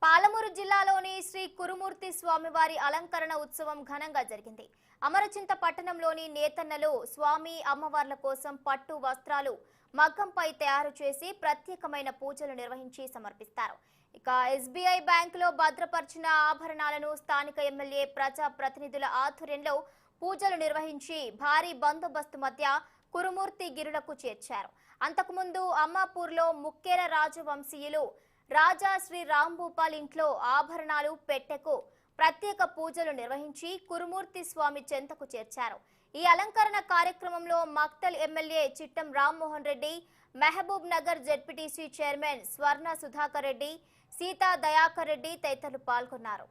పాలమూరు జిల్లాలోని శ్రీ కురుమూర్తి స్వామివారి అలంకరణ ఉత్సవం ఘనంగా జరిగింది. అమరచింత పట్టణంలోని నేతన్నలు స్వామి అమ్మవార్ల కోసం పట్టు వస్త్రాలు మగ్గంపై తయారు చేసి ప్రత్యేకమైన పూజలు నిర్వహించి సమర్పిస్తారు. ఇక ఎస్బీఐ బ్యాంకులో భద్రపరిచిన ఆభరణాలను స్థానిక ఎమ్మెల్యే ప్రజా ప్రతినిధుల ఆధ్వర్యంలో పూజలు నిర్వహించి భారీ బందోబస్తు మధ్య కురుమూర్తి గిరులకు చేర్చారు. అంతకుముందు అమ్మాపూర్లో ముక్కేర రాజవంశీయులు రాజా శ్రీ రాంభూపాల్ ఇంట్లో ఆభరణాలు పెట్టెకు ప్రత్యేక పూజలు నిర్వహించి కురుమూర్తి స్వామి చెంతకు చేర్చారు. ఈ అలంకరణ కార్యక్రమంలో Makthal MLA Chittem Rammohan Reddy, Mahabub Nagar ZPTC chairman Swarna Sudhakar Reddy, Sita Dayakar Reddy తదితరులు పాల్గొన్నారు.